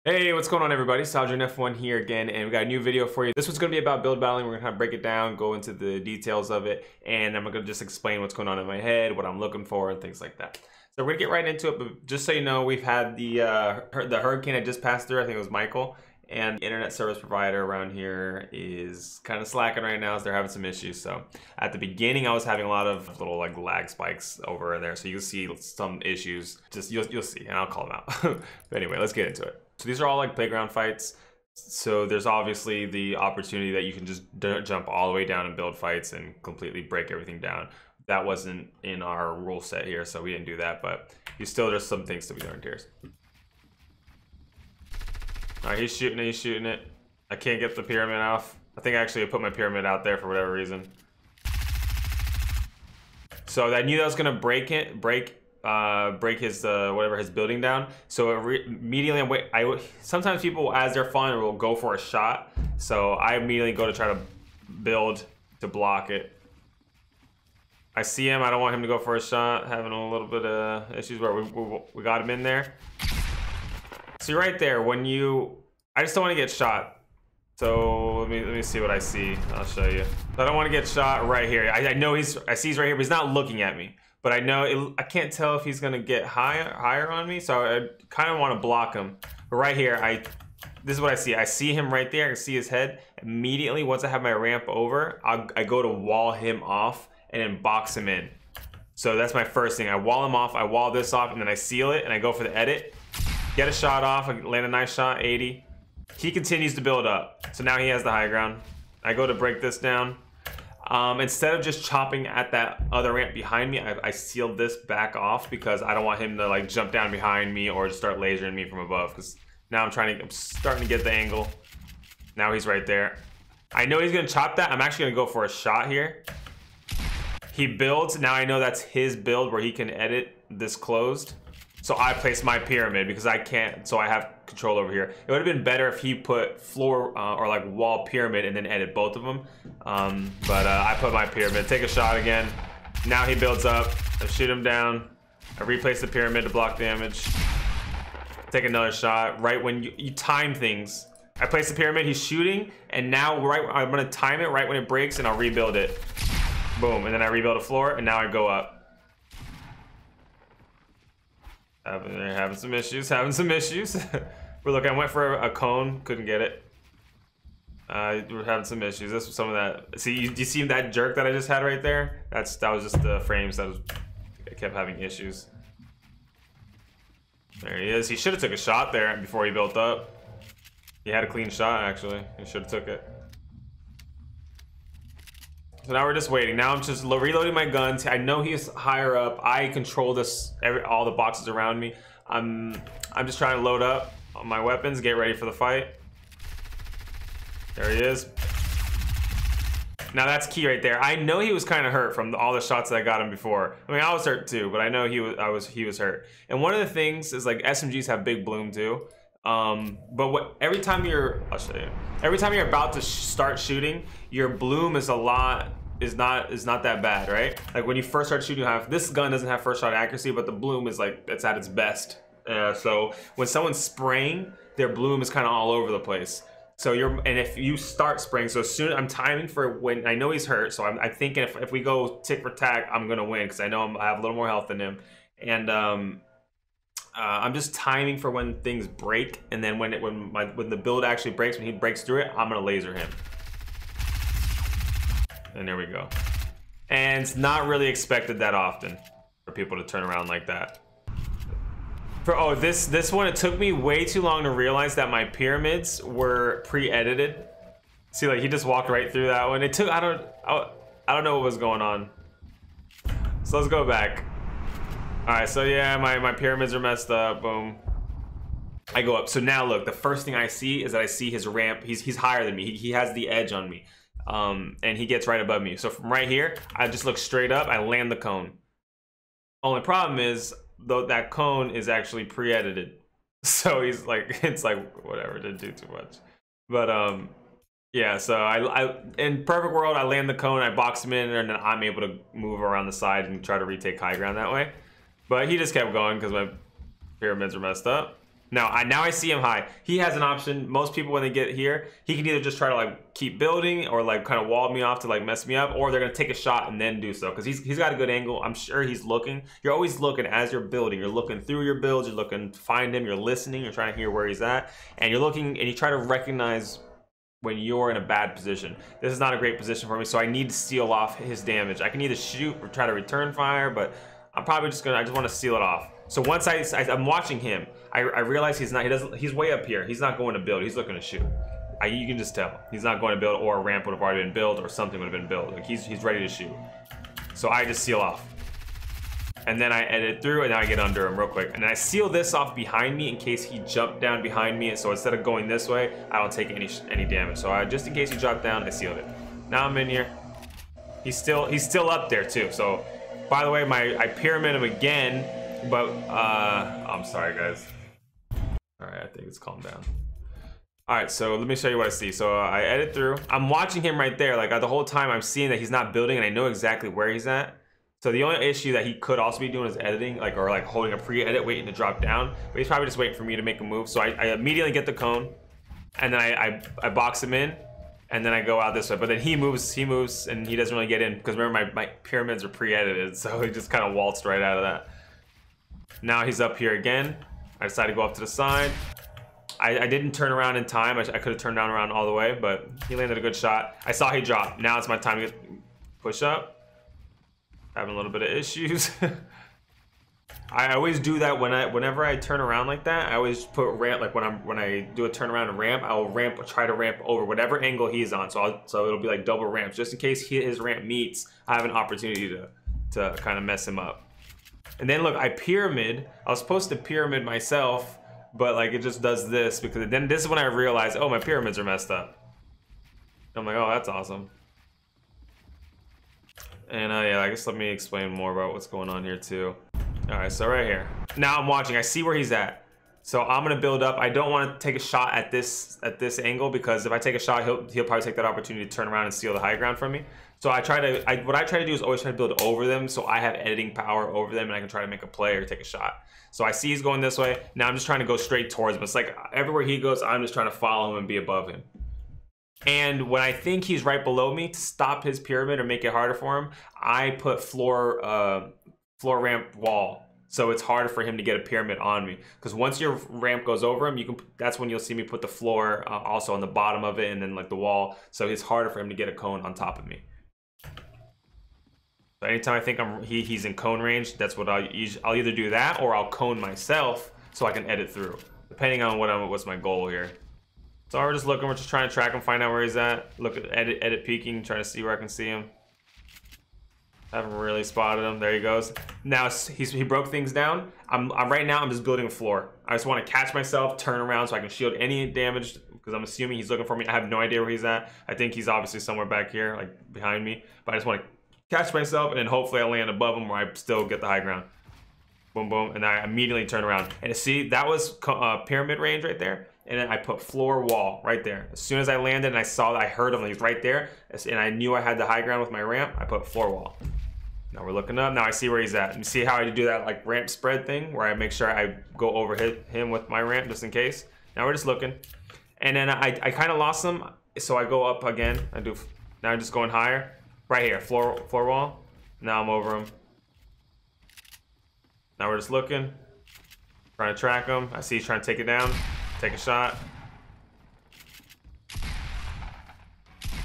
Hey, what's going on everybody? Sajin F1 here again, and we got a new video for you. This one's going to be about build battling. We're going to kind of break it down, go into the details of it, and I'm going to just explain what's going on in my head, what I'm looking for, and things like that. So we're going to get right into it, but just so you know, we've had the hurricane that just passed through. I think it was Michael, and the internet service provider around here is kind of slacking right now as they're having some issues. So at the beginning, I was having a lot of little like lag spikes over there, so you'll see some issues. Just you'll see, and I'll call them out. But anyway, let's get into it. So these are all like playground fights. So there's obviously the opportunity that you can just jump all the way down and build fights and completely break everything down. That wasn't in our rule set here, so we didn't do that, but there's some things to be learned here. All right, he's shooting it. I can't get the pyramid off. I think actually I put my pyramid out there for whatever reason. So I knew that was gonna break his whatever his building down. So immediately sometimes people, as they're fun, will go for a shot. So I immediately go to try to build to block it. I see him. I don't want him to go for a shot. Having a little bit of issues where we got him in there. See right there, I just don't want to get shot. So let me see what I see. I'll show you. I don't want to get shot right here. I know I see he's right here, but he's not looking at me. But I know I can't tell if he's gonna get higher on me, so I kind of want to block him. But right here, this is what I see. I see him right there. I can see his head. Immediately, once I have my ramp over, I go to wall him off and then box him in. So that's my first thing. I wall him off. I wall this off, and then I seal it, and I go for the edit. Get a shot off. I land a nice shot, 80. He continues to build up. So now he has the high ground. I go to break this down. Instead of just chopping at that other ramp behind me, I sealed this back off because I don't want him to like jump down behind me or just start lasering me from above, because now I'm starting to get the angle. Now he's right there. I know he's gonna chop that. I'm actually gonna go for a shot here. He builds. Now I know that's his build where he can edit this closed. So I place my pyramid because I can't, so I have control over here. It would have been better if he put floor or like wall pyramid and then edit both of them. But I put my pyramid, take a shot again. Now he builds up, I shoot him down. I replace the pyramid to block damage. Take another shot. Right when you time things. I place the pyramid, he's shooting, and now I'm gonna time it right when it breaks and I'll rebuild it. Boom, and then I rebuild the floor and now I go up. Having some issues. We're looking, I went for a cone, couldn't get it. We're having some issues. This was some of that. See, you see that jerk that I just had right there? That was just the frames I kept having issues. There he is. He should have took a shot there before he built up. He had a clean shot, actually. He should have took it. So now we're just waiting. Now I'm just reloading my guns. I know he's higher up. I control all the boxes around me. I'm just trying to load up on my weapons, get ready for the fight. There he is. Now that's key right there. I know he was kind of hurt from all the shots that I got him before. I mean, I was hurt too, but I know he was hurt. And one of the things is like SMGs have big bloom too. But every time you're about to start shooting, your bloom is not that bad, right? Like when you first start shooting, this gun doesn't have first shot accuracy, but the bloom is like, it's at its best. So when someone's spraying, their bloom is kind of all over the place. So and if you start spraying, so soon I'm timing for when I know he's hurt. So I'm thinking if we go tick for tack, I'm gonna win because I know I have a little more health than him. And I'm just timing for when things break, and then when the build actually breaks, when he breaks through it, I'm gonna laser him. And there we go. And it's not really expected that often for people to turn around like that. This one, it took me way too long to realize that my pyramids were pre-edited. See, like he just walked right through that one. It took I don't know what was going on. So let's go back. Alright, so yeah, my pyramids are messed up. Boom. I go up. So now look, the first thing I see is that I see his ramp. He's higher than me. He has the edge on me. And he gets right above me. So from right here, I just look straight up, I land the cone. Only problem is, though, that cone is actually pre-edited. So he's like, it's like, whatever, didn't do too much. But yeah, so in perfect world, I land the cone, I box him in, and then I'm able to move around the side and try to retake high ground that way. But he just kept going because my pyramids are messed up. Now I see him high. He has an option. Most people, when they get here, he can either just try to like keep building or like kind of wall me off to like mess me up, or they're gonna take a shot and then do so, because he's got a good angle. I'm sure he's looking. You're always looking as you're building. You're looking through your builds. You're looking to find him. You're listening. You're trying to hear where he's at, and you're looking and you try to recognize when you're in a bad position. This is not a great position for me, so I need to seal off his damage. I can either shoot or try to return fire, but I'm probably just gonna. I just want to seal it off. So once I'm watching him, I realize he's not. He's way up here. He's not going to build. He's looking to shoot. You can just tell he's not going to build, or a ramp would have already been built, or something would have been built. Like he's ready to shoot. So I just seal off, and then I edit through, and then I get under him real quick, and then I seal this off behind me in case he jumped down behind me. So instead of going this way, I don't take any damage. So just in case he dropped down, I sealed it. Now I'm in here. He's still up there too. So by the way, I pyramid him again. But I'm sorry guys. All right, I think it's calmed down. All right, so let me show you what I see. So I edit through. I'm watching him right there. Like the whole time I'm seeing that he's not building, and I know exactly where he's at. So the only issue that he could also be doing is editing, or holding a pre-edit, waiting to drop down. But he's probably just waiting for me to make a move. So I immediately get the cone, and then I box him in, and then I go out this way. But then he moves, and he doesn't really get in, because remember my pyramids are pre-edited, so he just kind of waltzed right out of that. Now he's up here again. I decided to go up to the side. I didn't turn around in time. I could have turned down around all the way, but he landed a good shot. I saw he dropped. Now it's my time to push up. Having a little bit of issues. I always do that whenever I turn around like that. I always put ramp, like when I do a turnaround and ramp, I will try to ramp over whatever angle he's on. So it'll be like double ramps, just in case his ramp meets. I have an opportunity to kind of mess him up. And then look, I pyramid. I was supposed to pyramid myself, but like it just does this, because then this is when I realized, oh, my pyramids are messed up. I'm like, oh, that's awesome. And yeah, I guess let me explain more about what's going on here too. All right, so right here. Now I'm watching. I see where he's at. So I'm gonna build up. I don't want to take a shot at this angle, because if I take a shot, he'll probably take that opportunity to turn around and steal the high ground from me. So what I try to do is always try to build over them, so I have editing power over them, and I can try to make a play or take a shot. So I see he's going this way. Now I'm just trying to go straight towards him. It's like everywhere he goes, I'm just trying to follow him and be above him. And when I think he's right below me, to stop his pyramid or make it harder for him, I put floor ramp wall. So it's harder for him to get a pyramid on me, because once your ramp goes over him, that's when you'll see me put the floor also on the bottom of it, and then like the wall. So it's harder for him to get a cone on top of me. So anytime I think he's in cone range, that's what I'll either do that, or I'll cone myself so I can edit through, depending on what's my goal here. So we're just looking, we're just trying to track him, find out where he's at. Look at edit peeking, trying to see where I can see him. Haven't really spotted him. There he goes. Now he broke things down. Right now I'm just building a floor. I just want to catch myself, turn around so I can shield any damage, because I'm assuming he's looking for me. I have no idea where he's at. I think he's obviously somewhere back here, like behind me. But I just want to catch myself, and then hopefully I land above him where I still get the high ground. Boom, boom, and I immediately turn around. And see, that was pyramid range right there. And then I put floor wall right there. As soon as I landed and I saw that, I heard him, he's right there, and I knew I had the high ground with my ramp, I put floor wall. Now we're looking up. Now I see where he's at. You see how I do that like ramp spread thing, where I make sure I go over him with my ramp just in case. Now we're just looking. And then I kind of lost him, so I go up again. Now I'm just going higher. Right here, floor wall. Now I'm over him. Now we're just looking. Trying to track him. I see he's trying to take it down. Take a shot.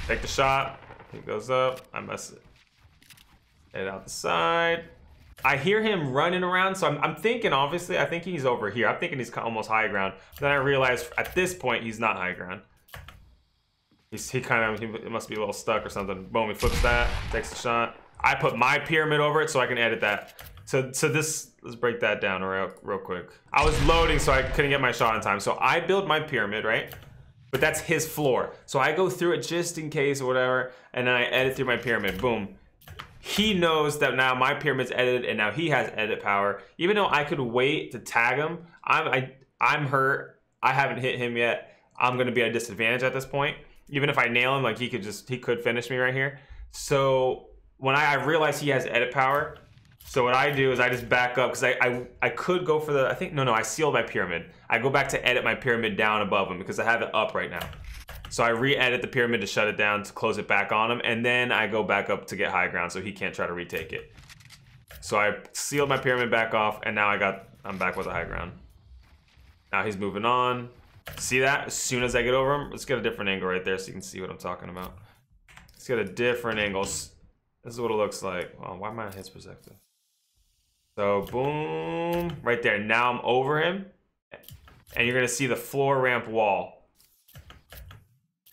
Take the shot. He goes up. I mess it. Head out the side. I hear him running around, so I'm thinking, obviously, I think he's over here. I'm thinking he's almost high ground. But then I realize at this point, he's not high ground. He must be a little stuck or something. Boom, he flips that, takes the shot. I put my pyramid over it so I can edit that. So let's break that down real quick. I was loading, so I couldn't get my shot in time. So I build my pyramid, right? But that's his floor. So I go through it just in case or whatever, and then I edit through my pyramid, boom. He knows that now my pyramid's edited, and now he has edit power. Even though I could wait to tag him, I'm hurt. I haven't hit him yet. I'm gonna be at a disadvantage at this point. Even if I nail him, like he could finish me right here. So when I realize he has edit power, So what I do is I just back up because I could go for the, I think, no, I sealed my pyramid. I go back to edit my pyramid down above him because I have it up right now. So I re-edit the pyramid to shut it down to close it back on him, and then I go back up to get high ground so he can't try to retake it. So I sealed my pyramid back off, and now I'm back with the high ground. Now he's moving on. See that? As soon as I get over him, let's get a different angle right there so you can see what I'm talking about. Let's get a different angle. This is what it looks like. Oh, why am I on his perspective? So boom, right there. Now I'm over him, and you're gonna see the floor ramp wall.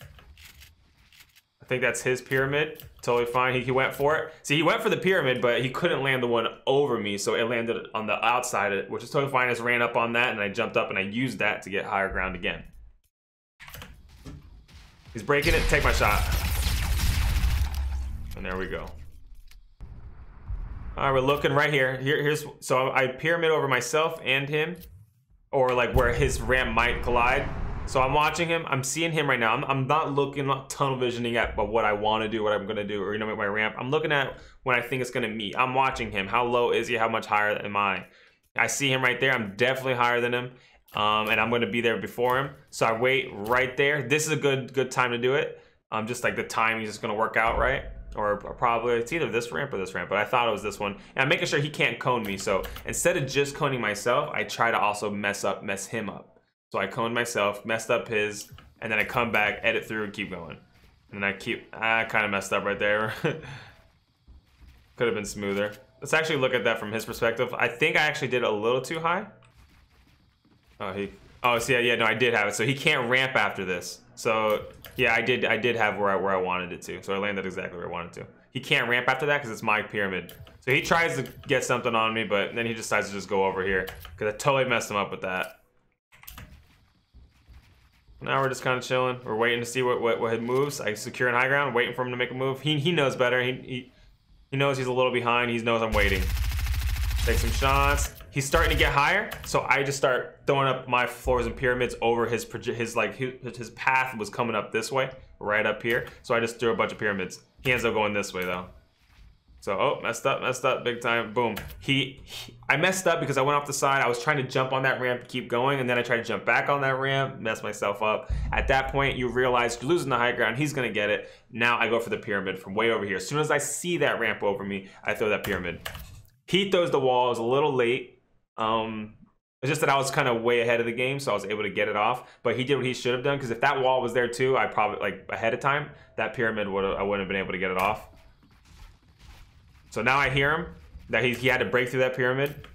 I think that's his pyramid. Totally fine. He went for it. See, he went for the pyramid, but he couldn't land the one over me, so it landed on the outside of it, which is totally fine. I just ran up on that, and I jumped up, and I used that to get higher ground again. He's breaking it. Take my shot. And there we go. All right, we're looking right here. So I pyramid over myself and him, or like where his ramp might collide. So I'm watching him. I'm seeing him right now. I'm not looking, not tunnel visioning at but what I want to do, what I'm gonna do, or with my ramp. I'm looking at when I think it's gonna meet. I'm watching him. How low is he? How much higher am I? I see him right there. I'm definitely higher than him, and I'm gonna be there before him. So I wait right there. This is a good time to do it. Just like the timing is just gonna work out right. Or probably it's either this ramp or this ramp, but I thought it was this one. And I'm making sure he can't cone me. So instead of just coning myself, I try to also mess him up. So I coned myself, messed up his, and then I come back, edit through, and keep going. And I kind of messed up right there. Could have been smoother. Let's actually look at that from his perspective. I think I actually did a little too high. Oh, see, yeah, no, I did have it. So he can't ramp after this. So yeah, I did have where I wanted it to. So I landed exactly where I wanted to. He can't ramp after that because it's my pyramid. So he tries to get something on me, but then he decides to just go over here because I totally messed him up with that. Now we're just kind of chilling. We're waiting to see what moves. I secure in high ground, waiting for him to make a move. He knows better. He knows he's a little behind. He knows I'm waiting. Take some shots. He's starting to get higher, so I just start throwing up my floors and pyramids over his path was coming up this way, right up here. So I just threw a bunch of pyramids. He ends up going this way though. So, oh, messed up big time. Boom. I messed up because I went off the side. I was trying to jump on that ramp to keep going, and then I tried to jump back on that ramp, messed myself up. At that point, you realize you're losing the high ground. He's gonna get it. Now I go for the pyramid from way over here. As soon as I see that ramp over me, I throw that pyramid. He throws the wall. I was a little late. It's just that I was kind of way ahead of the game, so I was able to get it off. But he did what he should have done, because if that wall was there too, I probably, like, ahead of time, that pyramid I wouldn't have been able to get it off. So now I hear him that he had to break through that pyramid.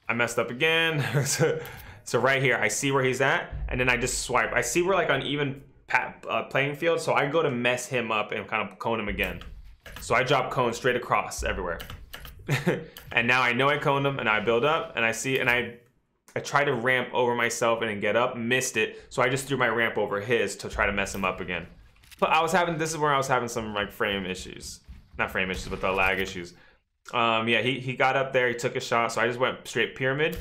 I messed up again. So right here, I see where he's at, and then I just swipe. I see we're like on even playing field, so I go to mess him up and kind of cone him again. So I drop cones straight across everywhere. And now I know I coned him, and I build up, and I see, and I try to ramp over myself and then get up, missed it, so I just threw my ramp over his to try to mess him up again. But this is where I was having some like frame issues. Not frame issues, but the lag issues. Yeah, he got up there, he took a shot, so I just went straight pyramid.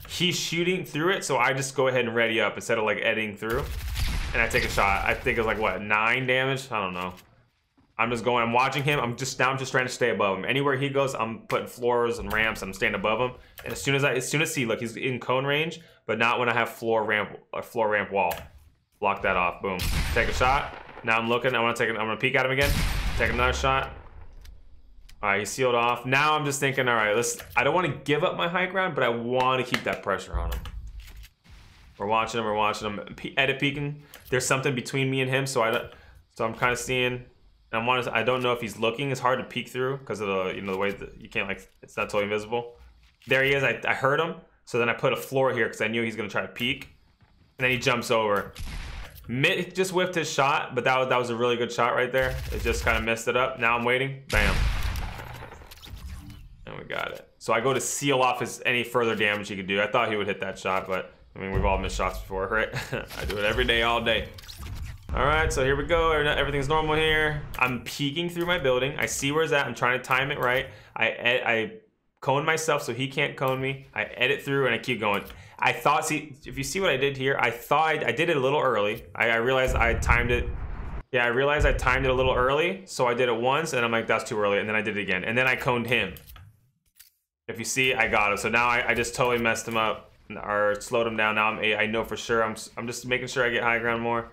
He's shooting through it, so I just go ahead and ready up instead of like editing through. And I take a shot. I think it's like, what, 9 damage? I don't know. I'm just going, I'm watching him. I'm just trying to stay above him. Anywhere he goes, I'm putting floors and ramps, and I'm staying above him. And as soon as he, look, he's in cone range, but not when I have floor ramp wall. Block that off, boom. Take a shot. Now I'm looking, I'm gonna peek at him again. Take another shot. All right, he's sealed off. Now I'm just thinking, all right, I don't want to give up my high ground, but I want to keep that pressure on him. We're watching him, edit peeking. There's something between me and him, so I'm kind of seeing. I don't know if he's looking. It's hard to peek through because of the the way that you can't, like, it's not totally invisible. There he is. I heard him, so then I put a floor here because I knew he's gonna try to peek, and then he jumps over. Just whiffed his shot, but that was a really good shot right there. It just kind of messed it up. Now I'm waiting. Bam. And we got it. So I go to seal off any further damage he could do. I thought he would hit that shot, but I mean, we've all missed shots before, right? I do it every day, all day. All right, so here we go. Everything's normal here. I'm peeking through my building. I see where it's at. I'm trying to time it right. I cone myself so he can't cone me. I edit through and I keep going. I thought, see, if you see what I did here, I thought I did it a little early. I realized I timed it. Yeah, I realized I timed it a little early, so I did it once, and I'm like, that's too early, and then I did it again, and then I coned him. If you see, I got him. So now I just totally messed him up or slowed him down. Now I'm 8. I know for sure. I'm just making sure I get high ground more.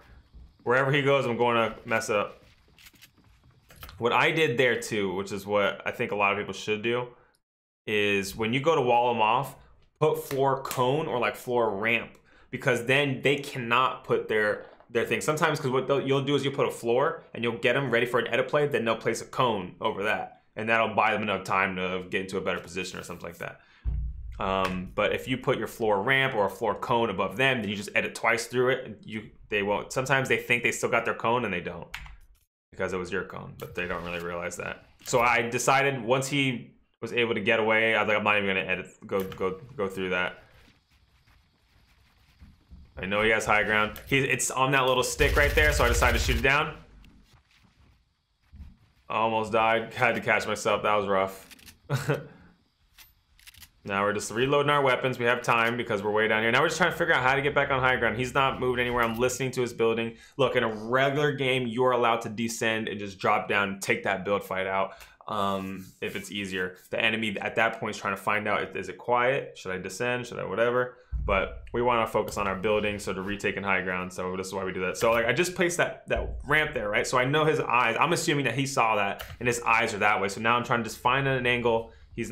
Wherever he goes, I'm going to mess it up. What I did there too, which is what I think a lot of people should do, is when you go to wall them off, put floor cone or like floor ramp, because then they cannot put their thing. Sometimes, because what you'll do is you'll put a floor and you'll get them ready for an edit play, then they'll place a cone over that, and that'll buy them enough time to get into a better position or something like that. But if you put your floor ramp or a floor cone above them, then you just edit twice through it. They won't. Sometimes they think they still got their cone and they don't, because it was your cone, but they don't really realize that. So I decided once he was able to get away, I was like, I'm not even gonna go through that. I know he has high ground. It's on that little stick right there, so I decided to shoot it down. Almost died. Had to catch myself. That was rough. Now we're just reloading our weapons. We have time because we're way down here. Now we're just trying to figure out how to get back on high ground. He's not moving anywhere. I'm listening to his building. Look, in a regular game, you're allowed to descend and just drop down and take that build fight out if it's easier. The enemy at that point is trying to find out, is it quiet? Should I descend? Should I whatever? But we want to focus on our building, so to retake in high ground. So this is why we do that. So like I just placed that ramp there, right? So I know his eyes. I'm assuming that he saw that and his eyes are that way. So now I'm trying to just find an angle. He's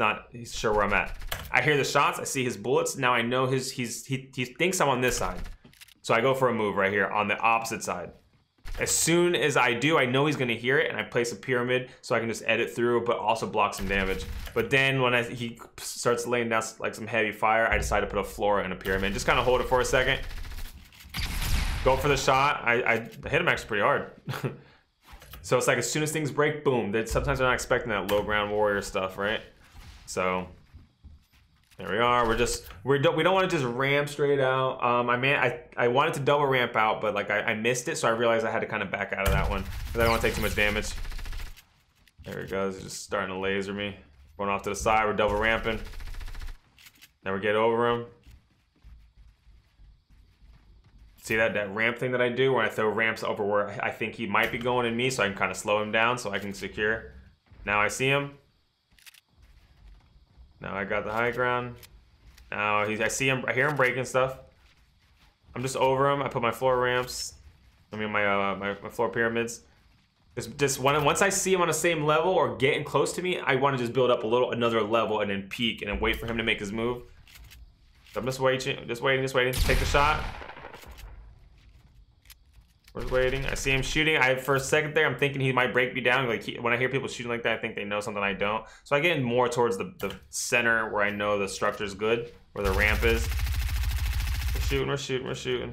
sure where I'm at. I hear the shots, I see his bullets. Now I know he thinks I'm on this side. So I go for a move right here on the opposite side. As soon as I do, I know he's gonna hear it, and I place a pyramid so I can just edit through, but also block some damage. But then when he starts laying down like some heavy fire, I decide to put a floor and a pyramid. Just kind of hold it for a second. Go for the shot. I hit him actually pretty hard. So it's like as soon as things break, boom. Sometimes they're not expecting that low ground warrior stuff, right? So there we are. We don't want to just ramp straight out. I wanted to double ramp out, but like I missed it, so I realized I had to kind of back out of that one because I don't want to take too much damage. There he goes. He's just starting to laser me. Going off to the side. We're double ramping. Then we get over him. See that ramp thing that I do where I throw ramps over where I think he might be going in me, so I can kind of slow him down so I can secure. Now I see him. Now I got the high ground. Now I see him. I hear him breaking stuff. I'm just over him. I put my floor ramps. I mean my floor pyramids. Once I see him on the same level or getting close to me, I want to just build up another level and then peek and then wait for him to make his move. So I'm just waiting. Take the shot. We're just waiting. I see him shooting. For a second there, I'm thinking he might break me down. Like when I hear people shooting like that, I think they know something I don't. So I get in more towards the center where I know the structure is good, where the ramp is. We're shooting.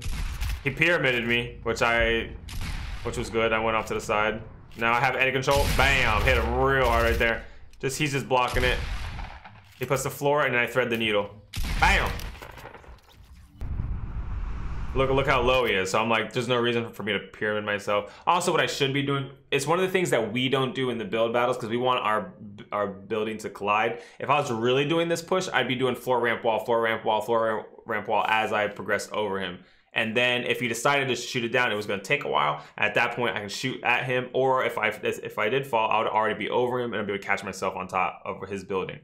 He pyramided me, which was good. I went off to the side. Now I have edge control. Bam! Hit him real hard right there. He's just blocking it. He puts the floor and then I thread the needle. Bam! Look how low he is. So I'm like, there's no reason for me to pyramid myself. Also, what I should be doing, it's one of the things that we don't do in the build battles because we want our building to collide. If I was really doing this push, I'd be doing floor ramp wall, floor ramp wall, floor ramp wall as I progress over him. And then if he decided to shoot it down, it was going to take a while. At that point, I can shoot at him. Or if I did fall, I would already be over him and I'd be able to catch myself on top of his building.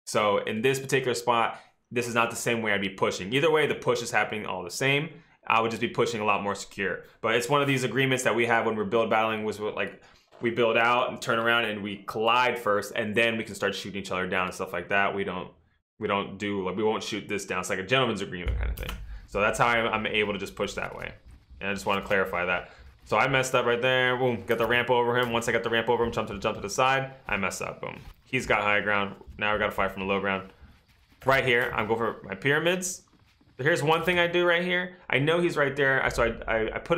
So in this particular spot, this is not the same way I'd be pushing. Either way, the push is happening all the same. I would just be pushing a lot more secure. But it's one of these agreements that we have when we're build battling, was like we build out and turn around and we collide first, and then we can start shooting each other down and stuff like that. We won't shoot this down. It's like a gentleman's agreement kind of thing. So that's how I'm able to just push that way. And I just want to clarify that. So I messed up right there. Boom, got the ramp over him. Once I got the ramp over him, jump to the side. I messed up. Boom. He's got high ground. Now we got to fight from the low ground. Right here, I'm going for my pyramids. Here's one thing I do right here. I know he's right there, so I put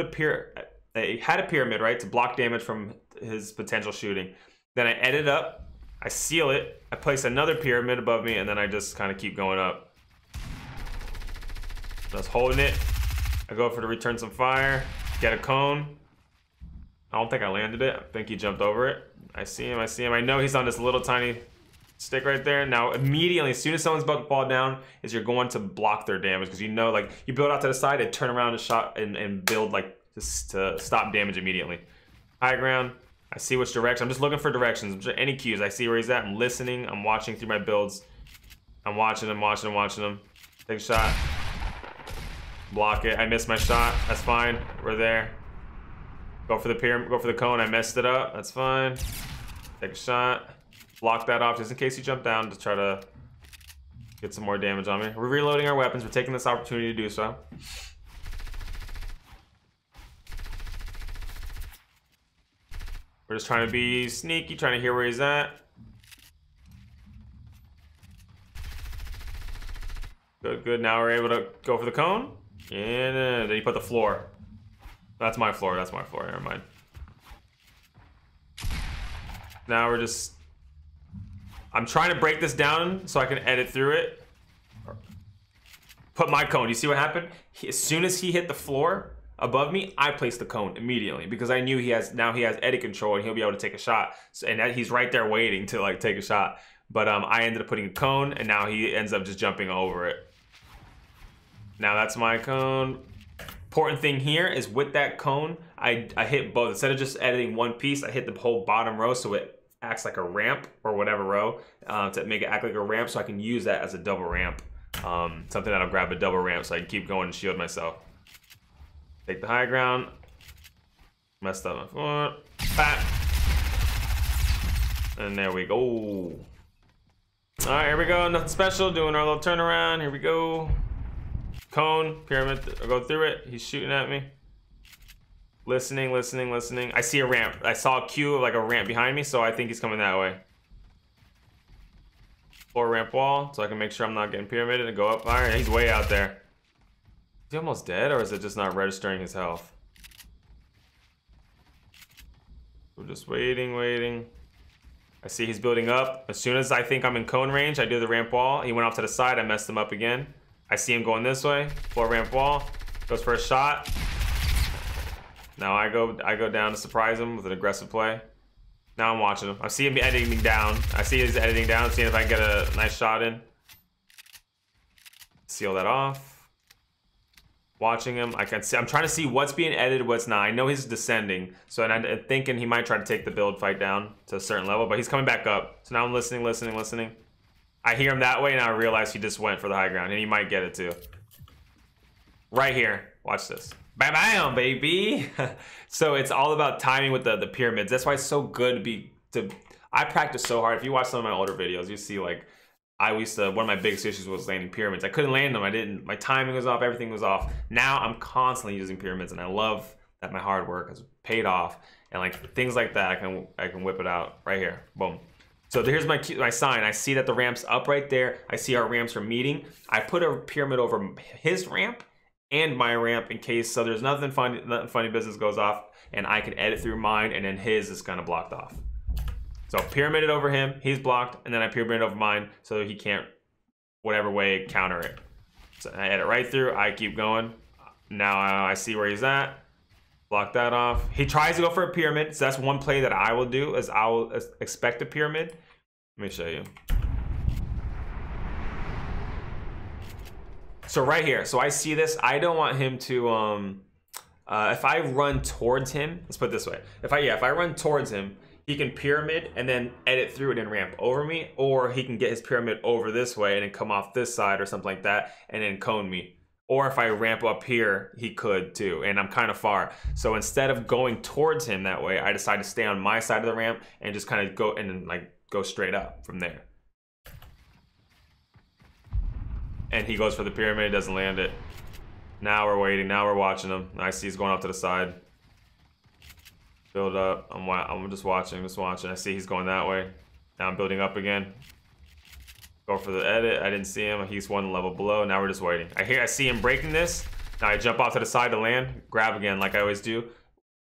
I had a pyramid, right, to block damage from his potential shooting. Then I edit up, I seal it, I place another pyramid above me, and then I just kind of keep going up. Just holding it. I go for to return some fire, get a cone. I don't think I landed it. I think he jumped over it. I see him. I know he's on this little tiny stick right there. Now immediately, as soon as someone's about to fall down, is you're going to block their damage, because you know, like, you build out to the side and turn around and shot and build like just to stop damage immediately. High ground. I see which direction. I'm just looking for directions. Any cues. I see where he's at. I'm listening. I'm watching through my builds. I'm watching him, watching him. Take a shot. Block it. I missed my shot. That's fine. We're there. Go for the pyramid. Go for the cone. I messed it up. That's fine. Take a shot. Block that off just in case you jump down to try to get some more damage on me. We're reloading our weapons. We're taking this opportunity to do so. We're just trying to be sneaky, trying to hear where he's at. Good, good. Now we're able to go for the cone. And then he put the floor. That's my floor. That's my floor. Never mind. Now we're just... I'm trying to break this down so I can edit through it. Put my cone. You see what happened? As soon as he hit the floor above me, I placed the cone immediately because I knew he has edit control and he'll be able to take a shot. So, and he's right there waiting to like take a shot. But I ended up putting a cone and now he ends up just jumping over it. Now that's my cone. Important thing here is with that cone, I hit both. Instead of just editing one piece, I hit the whole bottom row so it acts like a ramp or whatever row to make it act like a ramp so I can use that as a double ramp. Something that'll grab a double ramp so I can keep going and shield myself. Take the high ground. Messed up my foot. Pat. And there we go. All right, here we go. Nothing special. Doing our little turnaround. Here we go. Cone, pyramid, I'll go through it. He's shooting at me. Listening, listening, listening. I see a ramp. I saw a queue of like a ramp behind me, so I think he's coming that way. Floor ramp wall, so I can make sure I'm not getting pyramided and go up. All right, he's way out there. Is he almost dead, or is it just not registering his health? We're just waiting, waiting. I see he's building up. As soon as I think I'm in cone range, I do the ramp wall. He went off to the side. I messed him up again. I see him going this way. Floor ramp wall. Goes for a shot. Now I go down to surprise him with an aggressive play. Now I'm watching him. I see him editing down. I see he's editing down, seeing if I can get a nice shot in. Seal that off. Watching him. I can see. I'm trying to see what's being edited, what's not. I know he's descending, so I'm thinking he might try to take the build fight down to a certain level, but he's coming back up. So now I'm listening, listening, listening. I hear him that way, and I realize he just went for the high ground, and he might get it too. Right here. Watch this. Bam, bam, baby. So it's all about timing with the pyramids. That's why it's so good I practice so hard. If you watch some of my older videos, you see like one of my biggest issues was landing pyramids. I couldn't land them. My timing was off. Everything was off. Now I'm constantly using pyramids, and I love that my hard work has paid off. And like things like that, I can whip it out right here. Boom. So here's my sign. I see that the ramp's up right there. I see our ramps are meeting. I put a pyramid over his ramp and my ramp in case, so there's nothing funny business goes off and I can edit through mine and then his is kind of blocked off. So pyramided over him, he's blocked, and then I pyramided over mine so he can't, whatever way, counter it. So I edit right through, I keep going. Now I see where he's at. Block that off. He tries to go for a pyramid, so that's one play that I will do, is I will expect a pyramid. Let me show you. So right here, so I see this. I don't want him to, if I run towards him, let's put it this way. If I run towards him, he can pyramid and then edit through it and ramp over me, or he can get his pyramid over this way and then come off this side or something like that and then cone me. Or if I ramp up here, he could too, and I'm kind of far. So instead of going towards him that way, I decide to stay on my side of the ramp and just kind of go and then like go straight up from there. And he goes for the pyramid, doesn't land it. Now we're waiting, now we're watching him. I see he's going off to the side. Build up, I'm just watching. I see he's going that way. Now I'm building up again. Go for the edit. I didn't see him. He's one level below. Now we're just waiting. I see him breaking this. Now I jump off to the side to land. Grab again like I always do.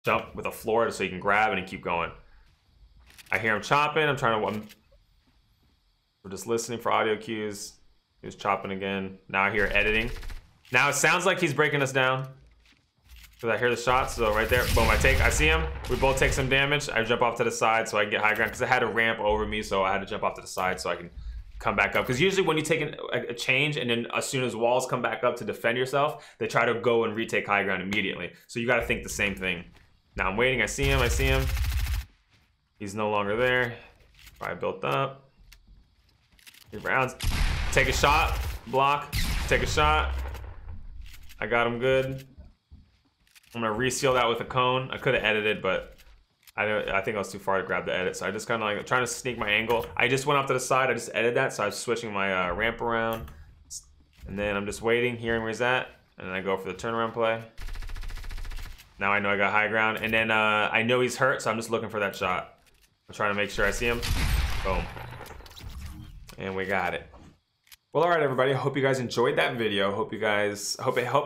Jump with a floor so you can grab and keep going. I hear him chopping. We're just listening for audio cues. He was chopping again. Now I hear editing. Now it sounds like he's breaking us down. Because I hear the shots. So right there. Boom. I see him. We both take some damage. I jump off to the side so I can get high ground. Because I had a ramp over me. So I had to jump off to the side so I can come back up, because usually when you take a change and then as soon as walls come back up to defend yourself, they try to go and retake high ground immediately. So you got to think the same thing. Now I'm waiting. I see him. He's no longer there. Probably built up. He rounds. Take a shot, block, take a shot. I got him good. I'm gonna reseal that with a cone. I could have edited, but I think I was too far to grab the edit, so I just kind of like trying to sneak my angle. I just went off to the side. I just edited that, so I was switching my ramp around, and then I'm just waiting, hearing where he's at, and then I go for the turnaround play. Now I know I got high ground, and then I know he's hurt, so I'm just looking for that shot. I'm trying to make sure I see him. Boom, and we got it. Well, all right, everybody. I hope you guys enjoyed that video. Hope it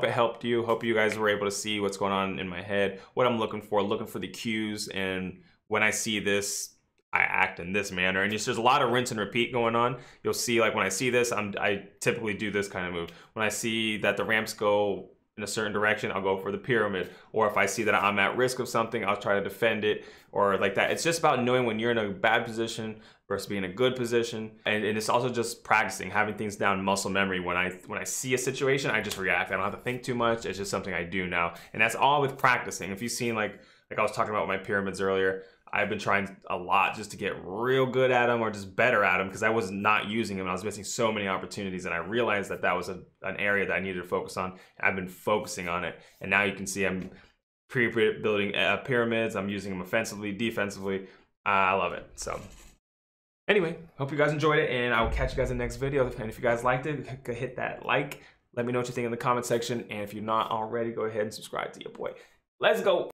helped you. Hope you guys were able to see what's going on in my head, what I'm looking for the cues, and when I see this, I act in this manner. And there's a lot of rinse and repeat going on. You'll see, like when I see this, I typically do this kind of move. When I see that the ramps go in a certain direction, I'll go for the pyramid. Or if I see that I'm at risk of something, I'll try to defend it, or like that. It's just about knowing when you're in a bad position versus being in a good position. And it's also just practicing, having things down muscle memory. When I see a situation, I just react. I don't have to think too much. It's just something I do now. And that's all with practicing. If you've seen, like I was talking about my pyramids earlier, I've been trying a lot just to get real good at them, or just better at them, because I was not using them. I was missing so many opportunities, and I realized that that was an area that I needed to focus on. I've been focusing on it, and now you can see I'm pre-building pyramids. I'm using them offensively, defensively. I love it. So anyway, hope you guys enjoyed it, and I'll catch you guys in the next video. And if you guys liked it, hit that like. Let me know what you think in the comment section, and if you're not already, go ahead and subscribe to your boy. Let's go.